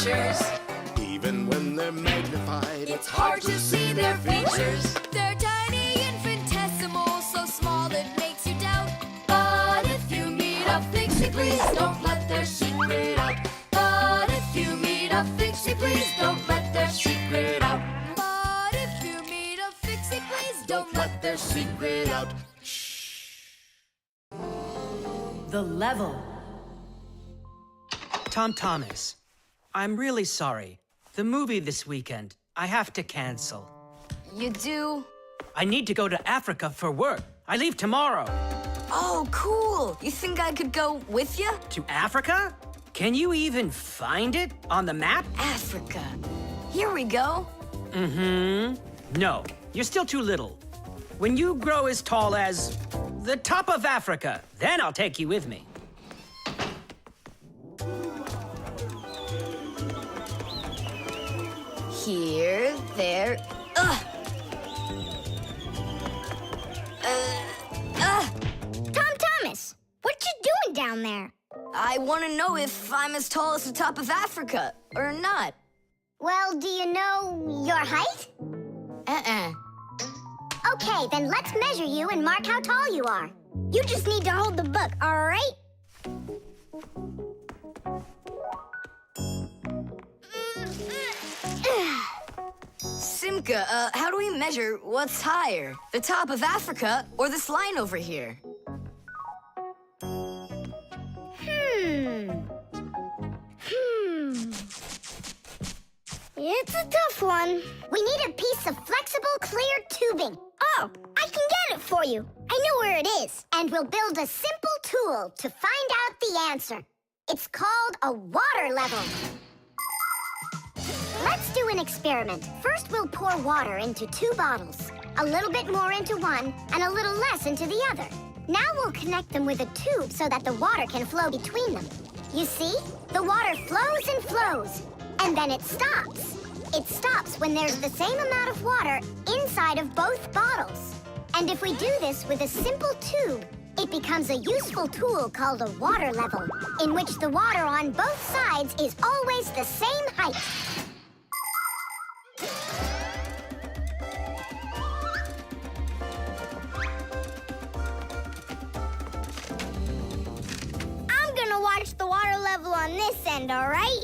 pictures. Even when they're magnified, It's hard to see their features. They're tiny, infinitesimal, so small it makes you doubt. But if you meet a Fixie, please don't let their secret out. But if you meet a Fixie, please don't let their secret out. But if you meet a Fixie, please don't let their secret out. The level. Tom Thomas, I'm really sorry. The movie this weekend, I have to cancel. You do? I need to go to Africa for work. I leave tomorrow. Oh, cool. You think I could go with you? To Africa? Can you even find it on the map? Africa. Here we go. No, you're still too little. When you grow as tall as the top of Africa, then I'll take you with me. Here, there. Tom Thomas, what you doing down there? I want to know if I'm as tall as the top of Africa or not. Well, do you know your height? Okay, then let's measure you and mark how tall you are. You just need to hold the book, all right? Simka, how do we measure what's higher? The top of Africa or this line over here? It's a tough one. We need a piece of flexible, clear tubing. Oh, I can get it for you. I know where it is. And we'll build a simple tool to find out the answer. It's called a water level. Let's do an experiment. First, we'll pour water into 2 bottles. A little bit more into one, and a little less into the other. Now we'll connect them with a tube so that the water can flow between them. You see? The water flows and flows, and then it stops. It stops when there's the same amount of water inside of both bottles. And if we do this with a simple tube, it becomes a useful tool called a water level, in which the water on both sides is always the same height. I'm gonna watch the water level on this end, all right?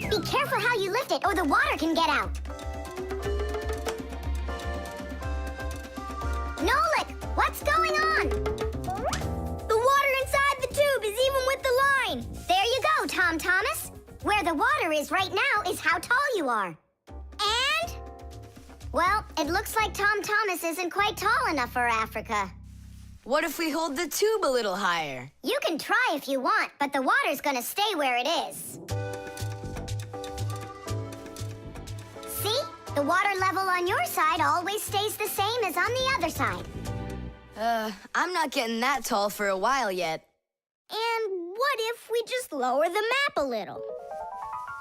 Be careful how you lift it, or the water can get out. Nolik, what's going on? The water inside the tube is even with the line. There you go, Tom Thomas. Where the water is right now is how tall you are. And? Well, it looks like Tom Thomas isn't quite tall enough for Africa. What if we hold the tube a little higher? You can try if you want, but the water's gonna stay where it is. See? The water level on your side always stays the same as on the other side. I'm not getting that tall for a while yet. And what if we just lower the map a little?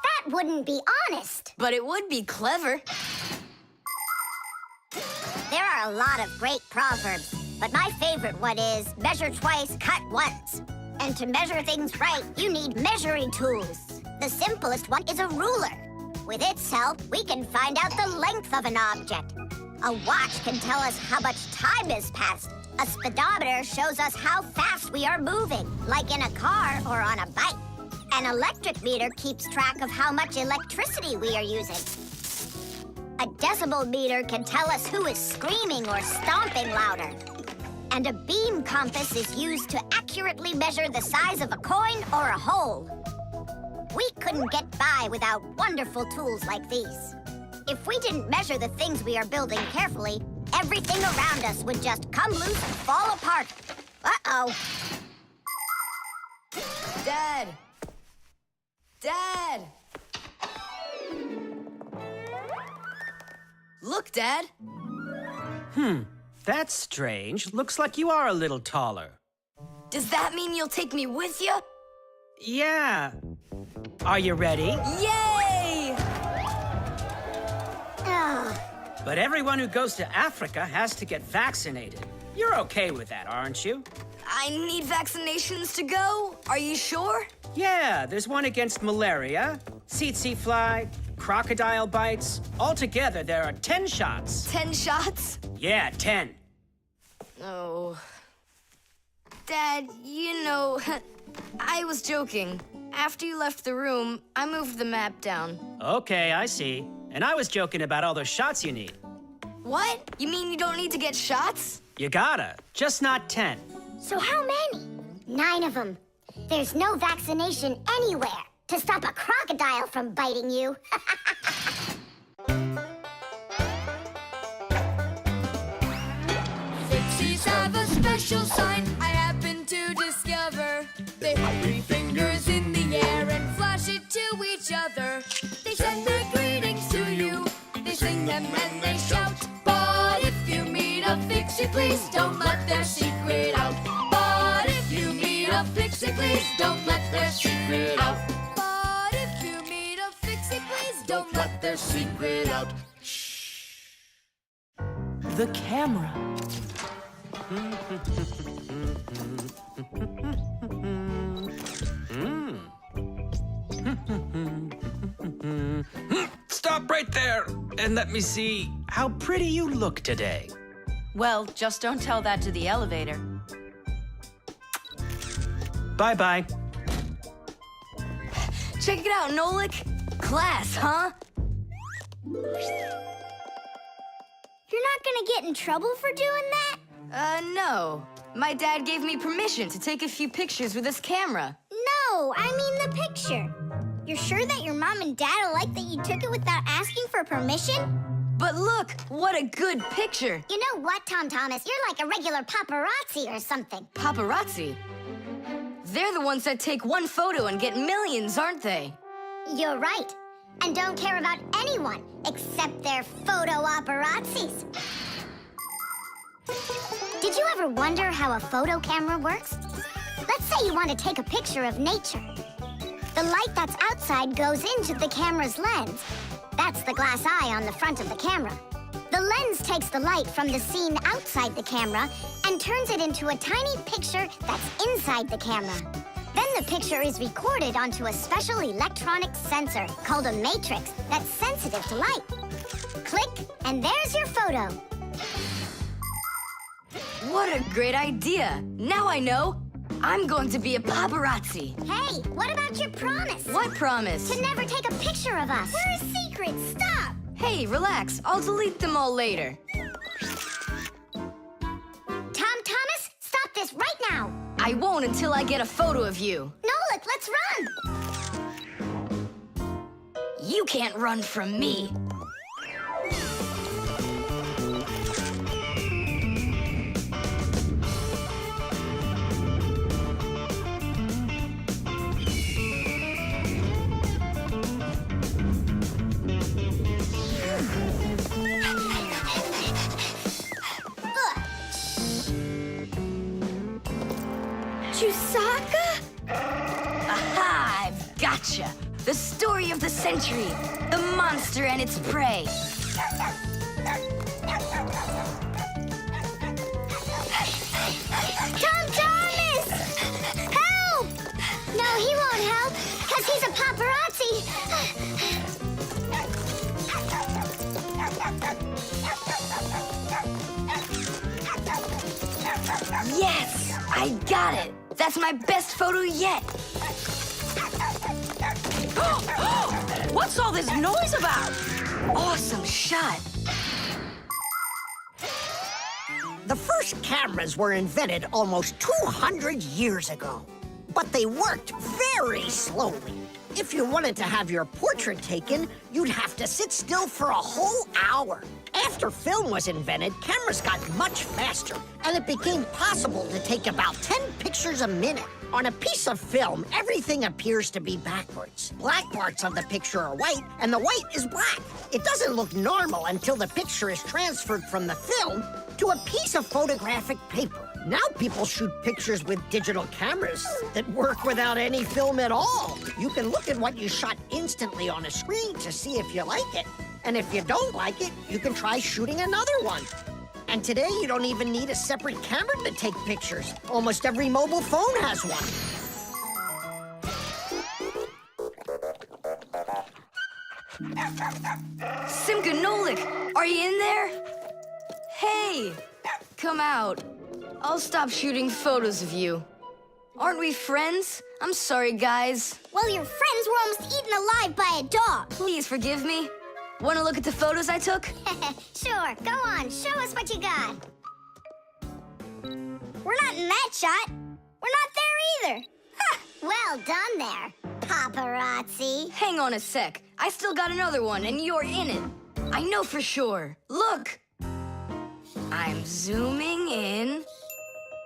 That wouldn't be honest. But it would be clever. There are a lot of great proverbs, but my favorite one is measure twice, cut once. And to measure things right, you need measuring tools. The simplest one is a ruler. With its help, we can find out the length of an object. A watch can tell us how much time has passed. A speedometer shows us how fast we are moving, like in a car or on a bike. An electric meter keeps track of how much electricity we are using. A decibel meter can tell us who is screaming or stomping louder. And a beam compass is used to accurately measure the size of a coin or a hole. We couldn't get by without wonderful tools like these. If we didn't measure the things we are building carefully, everything around us would just come loose and fall apart. Uh-oh. Dad! Dad! Look, Dad. That's strange. Looks like you are a little taller. Does that mean you'll take me with you? Yeah. Are you ready? Yay! Ugh. But everyone who goes to Africa has to get vaccinated. You're okay with that, aren't you? I need vaccinations to go? Are you sure? Yeah, there's one against malaria, tsetse fly, crocodile bites. Altogether, there are 10 shots. 10 shots? Yeah, 10. Oh. Dad, you know, I was joking. After you left the room, I moved the map down. Okay, I see. And I was joking about all those shots you need. What? You mean you don't need to get shots? You gotta, just not 10. So how many? 9 of them. There's no vaccination anywhere to stop a crocodile from biting you. Fixies have a special sign I happen to discover. They hop 3 fingers in the air and flash it to each other. They send their greetings to you. They sing them and they shout. But if you meet a Fixie, please don't let their secret out. But if you meet a Fixie, please don't let their secret out. But if you meet a Fixie, please don't let their secret out. The camera. Stop right there and let me see. How pretty you look today. Well, just don't tell that to the elevator. Bye-bye. Check it out, Nolik. Class, huh? You're not gonna get in trouble for doing that? No. My dad gave me permission to take a few pictures with his camera. No, I mean the picture. You're sure that your mom and dad will like that you took it without asking for permission? But look, what a good picture. You know what, Tom Thomas? You're like a regular paparazzi or something. Paparazzi? They're the ones that take one photo and get millions, aren't they? You're right. And don't care about anyone except their photo paparazzis. Did you ever wonder how a photo camera works? Let's say you want to take a picture of nature. The light that's outside goes into the camera's lens. That's the glass eye on the front of the camera. The lens takes the light from the scene outside the camera and turns it into a tiny picture that's inside the camera. Then the picture is recorded onto a special electronic sensor called a matrix that's sensitive to light. Click, and there's your photo. What a great idea. Now I know. I'm going to be a paparazzi. Hey, what about your promise? What promise? To never take a picture of us. We're a secret. Stop. Hey, relax. I'll delete them all later. Tom Thomas, stop this right now. I won't until I get a photo of you. Nolik, let's run. You can't run from me. Chusaka? Aha! I've gotcha. The story of the century. The monster and its prey. Tom Thomas! Help! No, he won't help, because he's a paparazzi. Yes! I got it! That's my best photo yet! What's all this noise about? Awesome shot! The first cameras were invented almost 200 years ago, but they worked very slowly. If you wanted to have your portrait taken, you'd have to sit still for a whole hour. After film was invented, cameras got much faster, and it became possible to take about 10 pictures a minute. On a piece of film, everything appears to be backwards. Black parts of the picture are white, and the white is black. It doesn't look normal until the picture is transferred from the film to a piece of photographic paper. Now people shoot pictures with digital cameras that work without any film at all. You can look at what you shot instantly on a screen to see if you like it. And if you don't like it, you can try shooting another one. And today, you don't even need a separate camera to take pictures. Almost every mobile phone has one. Simka and Nolik, are you in there? Hey, come out. I'll stop shooting photos of you. Aren't we friends? I'm sorry, guys. Well, your friends were almost eaten alive by a dog. Please forgive me. Want to look at the photos I took? Sure, go on. Show us what you got. We're not in that shot. We're not there either. Ha! Well done there, paparazzi. Hang on a sec. I still got another one, and you're in it. I know for sure. Look. I'm zooming in.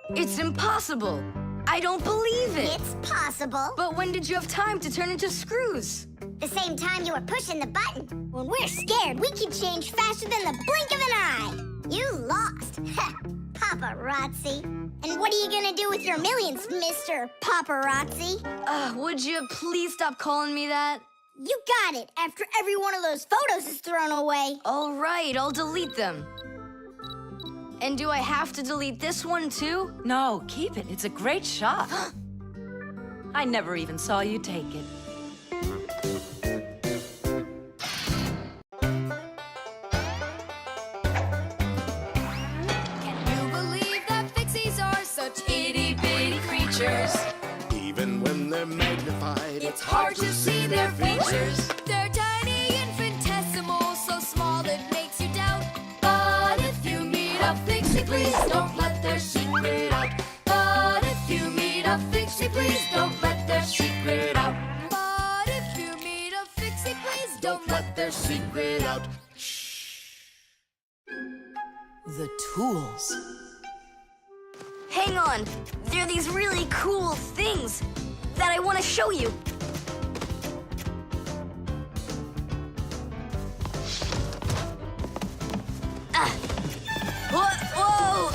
It's impossible. I don't believe it. It's possible. But when did you have time to turn into screws? The same time you were pushing the button. When we're scared, we can change faster than the blink of an eye. You lost. Ha! Paparazzi. And what are you gonna do with your millions, Mr. Paparazzi? Would you please stop calling me that? You got it, after every one of those photos is thrown away. All right, I'll delete them. And do I have to delete this one too? No, keep it. It's a great shot. I never even saw you take it. Can you believe that Fixies are such itty-bitty creatures? Even when they're magnified, It's hard to see their features. They're tiny, infinitesimal, so small it makes you doubt. But if you meet a Fixie, please don't let their secret out. But if you meet a Fixie, please don't let their secret out. But if you meet a Fixie, please don't let their secret out. The tools. Hang on. There are these really cool things that I want to show you. Whoa!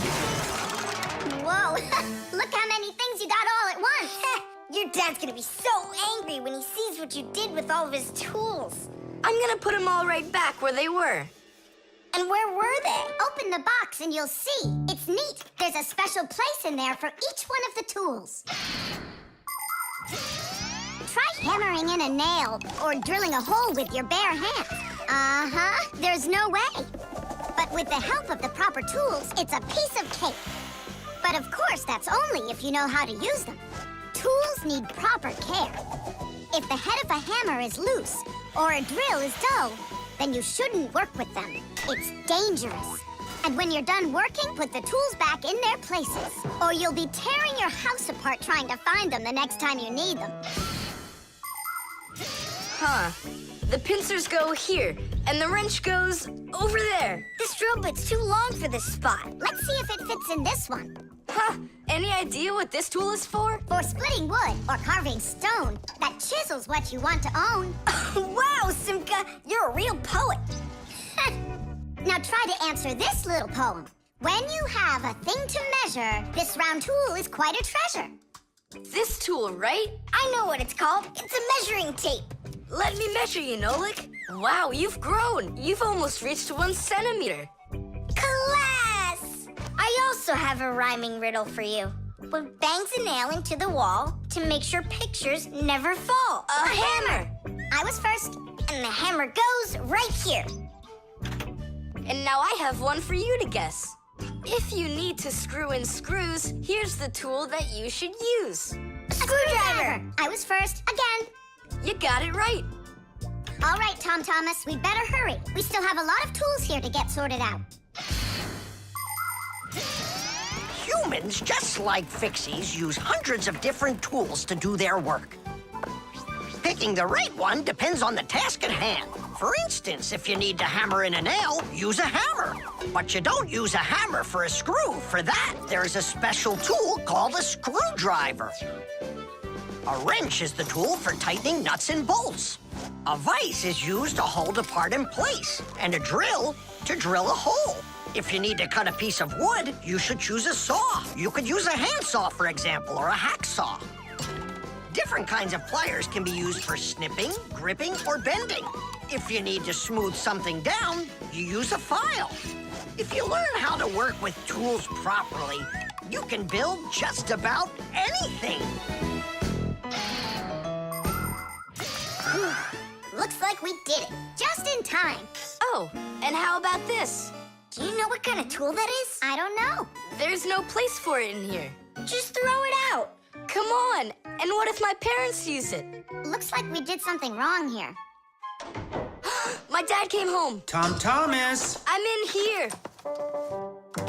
Whoa, look how many things you got all at once. Your dad's gonna be so angry when he sees what you did with all of his tools. I'm gonna put them all right back where they were. And where were they? Open the box and you'll see. It's neat. There's a special place in there for each one of the tools. Try hammering in a nail or drilling a hole with your bare hands. Uh-huh, there's no way. But with the help of the proper tools, it's a piece of cake. But of course, that's only if you know how to use them. Tools need proper care. If the head of a hammer is loose or a drill is dull, then you shouldn't work with them. It's dangerous. And when you're done working, put the tools back in their places, or you'll be tearing your house apart trying to find them the next time you need them. Huh. The pincers go here, and the wrench goes over there. This drill bit's too long for this spot. Let's see if it fits in this one. Huh. Any idea what this tool is for? For splitting wood or carving stone, that chisels what you want to own. Wow, Simka, you're a real poet. Now try to answer this little poem. When you have a thing to measure, this round tool is quite a treasure. This tool, right? I know what it's called. It's a measuring tape. Let me measure you, Nolik. Wow, you've grown. You've almost reached 1 centimeter. Class! I also have a rhyming riddle for you. What bangs a nail into the wall to make sure pictures never fall? A hammer. I was first, and the hammer goes right here. And now I have one for you to guess. If you need to screw in screws, here's the tool that you should use. A screwdriver! I was first, again. You got it right. All right, Tom Thomas, we'd better hurry. We still have a lot of tools here to get sorted out. Humans, just like Fixies, use hundreds of different tools to do their work. Picking the right one depends on the task at hand. For instance, if you need to hammer in a nail, use a hammer. But you don't use a hammer for a screw. For that, there's a special tool called a screwdriver. A wrench is the tool for tightening nuts and bolts. A vise is used to hold a part in place, and a drill to drill a hole. If you need to cut a piece of wood, you should choose a saw. You could use a handsaw, for example, or a hacksaw. Different kinds of pliers can be used for snipping, gripping, or bending. If you need to smooth something down, you use a file. If you learn how to work with tools properly, you can build just about anything. Looks like we did it, just in time. Oh, and how about this? Do you know what kind of tool that is? I don't know. There's no place for it in here. Just throw it out. Come on. And what if my parents use it? Looks like we did something wrong here. My dad came home. Tom Thomas! I'm in here.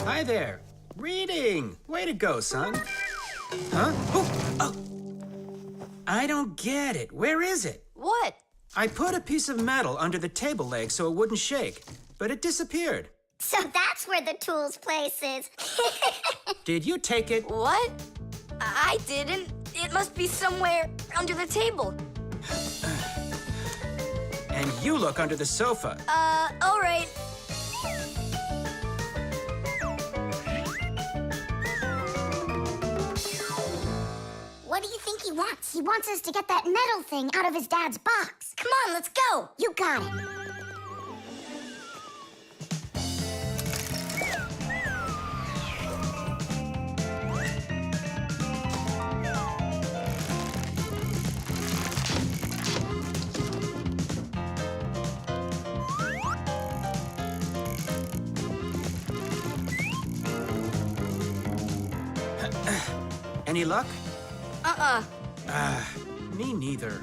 Hi there. Reading. Way to go, son. Huh? Oh. I don't get it. Where is it? What? I put a piece of metal under the table leg so it wouldn't shake, but it disappeared. So that's where the tool's place is. Did you take it? What? I didn't. It must be somewhere under the table. And you look under the sofa. All right. What do you think he wants? He wants us to get that metal thing out of his dad's box. Come on, let's go. You got it. Any luck? Uh-uh. Me neither.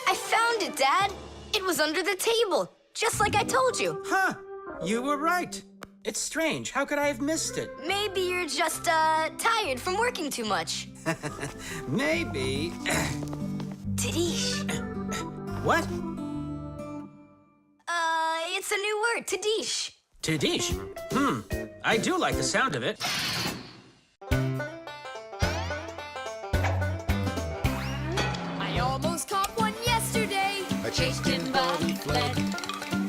I found it, Dad. It was under the table, just like I told you. Huh. You were right. It's strange. How could I have missed it? Maybe you're just, tired from working too much. Maybe. Tadish. What? It's a new word, Tadish. Tadish. I do like the sound of it. I almost caught one yesterday. I chased him, but he fled.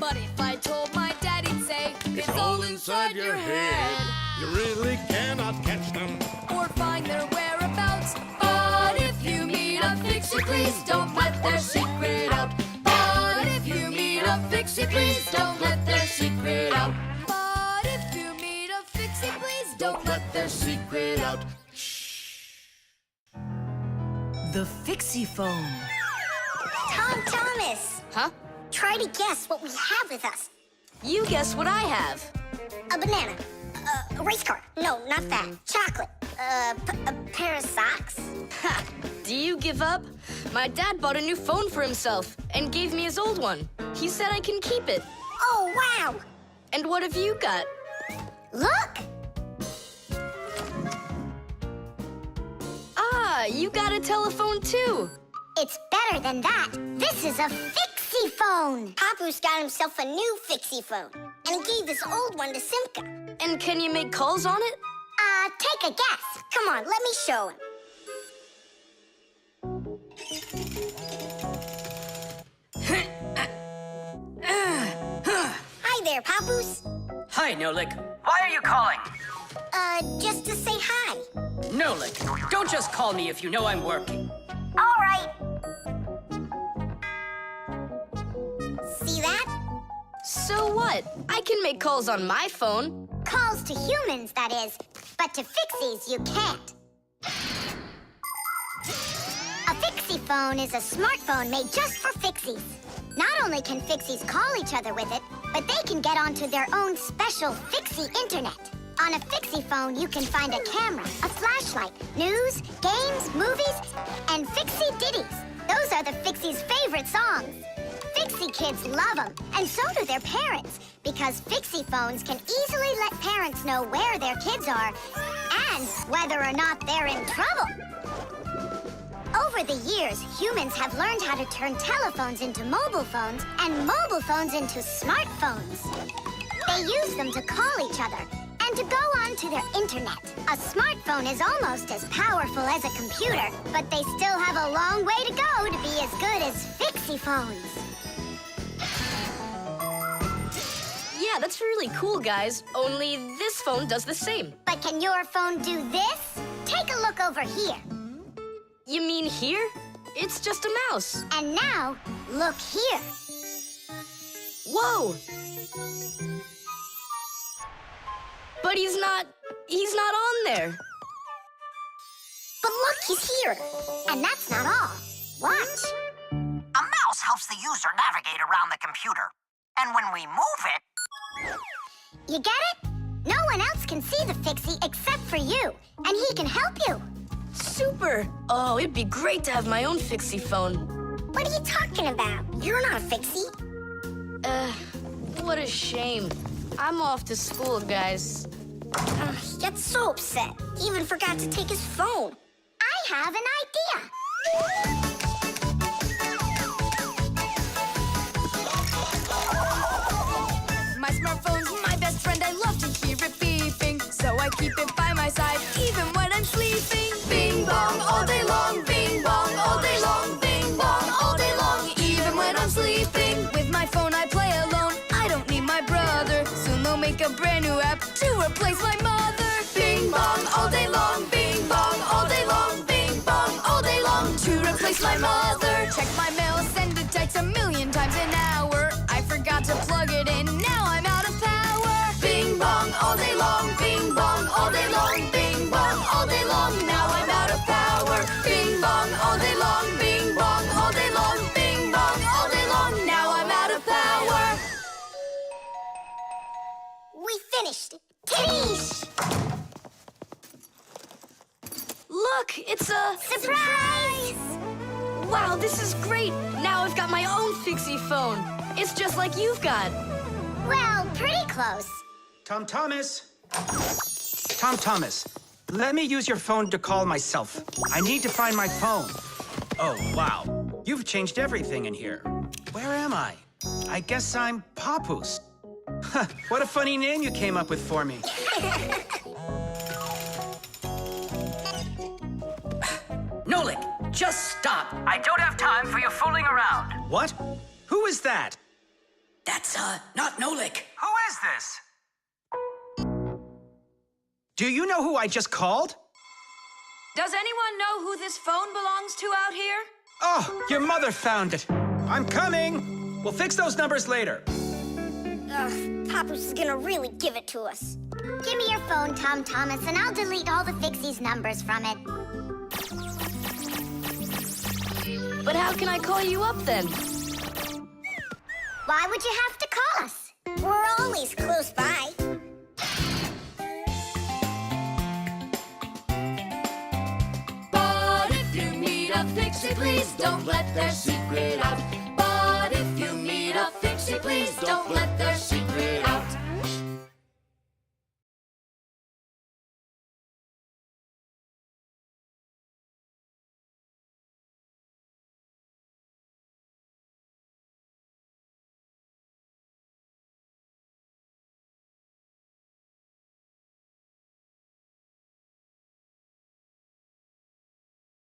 But if I told my dad, he'd say, It's all inside your head. You really cannot catch them. Or find their whereabouts. But if you meet a Fixie, please don't let their secret out. But if you meet a Fixie, please don't let their secret out. But if you meet a Fixie, please don't let their secret out. The Fixie phone. Tom Thomas, Huh? try to guess what we have with us. You guess what I have. A banana. A race car. No, not that. Chocolate. A pair of socks. Ha! Do you give up? My dad bought a new phone for himself and gave me his old one. He said I can keep it. Oh, wow. And what have you got? Look. Ah, you got a telephone too. It's better than that. This is a Fixie phone. Papu's got himself a new Fixie phone. And he gave this old one to Simka. And can you make calls on it? Take a guess. Come on, let me show him. Hi there, Papoose. Hi, Nolik. Why are you calling? Just to say hi. Nolik, don't just call me if you know I'm working. All right. See that? So what? I can make calls on my phone. Calls to humans, that is. But to Fixies, you can't. A Fixie phone is a smartphone made just for Fixies. Not only can Fixies call each other with it, but they can get onto their own special Fixie internet. On a Fixie phone, you can find a camera, a flashlight, news, games, movies, and Fixie ditties. Those are the Fixies' favorite songs. Fixie kids love them, and so do their parents, because Fixie phones can easily let parents know where their kids are and whether or not they're in trouble. Over the years, humans have learned how to turn telephones into mobile phones and mobile phones into smartphones. They use them to call each other and to go onto their internet. A smartphone is almost as powerful as a computer, but they still have a long way to go to be as good as Fixie phones. Yeah, that's really cool, guys. Only this phone does the same. But can your phone do this? Take a look over here. You mean here? It's just a mouse. And now, look here. Whoa! But he's not on there. But look, he's here. And that's not all. Watch. A mouse helps the user navigate around the computer. And when we move it... You get it? No one else can see the Fixie except for you, and he can help you. Super! Oh, it'd be great to have my own Fixie phone. What are you talking about? You're not a Fixie. What a shame. I'm off to school, guys. He gets so upset. He even forgot to take his phone. I have an idea. My smartphone's my best friend. I love to hear it beeping, so I keep it by my side even when I'm sleeping. Bing bong all day long, bing bong all day long, bing bong all day long, even when I'm sleeping. With my phone I play alone. I don't need my brother. Soon they'll make a brand new app to replace my mother. Bing bong all day long, bing bong all day long, bing bong all day long, to replace my mother. Check my mail, send a text 1,000,000 times an hour. I forgot to plug it in, now I'm out of power. Bing bong all day long, bing bong all day long, bing bong all day long, now I'm out of power. Bing bong all day long, bing bong all day long, bing bong all day long, now I'm out of power. We finished. Titties! Look, it's a... Surprise! Wow, this is great! Now I've got my own Fixie phone. It's just like you've got. Well, pretty close. Tom Thomas. Tom Thomas, let me use your phone to call myself. I need to find my phone. Oh, wow. You've changed everything in here. Where am I? I guess I'm Papoose. Huh, what a funny name you came up with for me. Nolik, just stop. I don't have time for your fooling around. What? Who is that? That's, not Nolik. Who is this? Do you know who I just called? Does anyone know who this phone belongs to out here? Oh, your mother found it. I'm coming. We'll fix those numbers later. Ugh, Papoose is gonna really give it to us. Give me your phone, Tom Thomas, and I'll delete all the Fixie's numbers from it. But how can I call you up then? Why would you have to call us? We're always close by. But if you meet a Fixie, please don't let their secret out.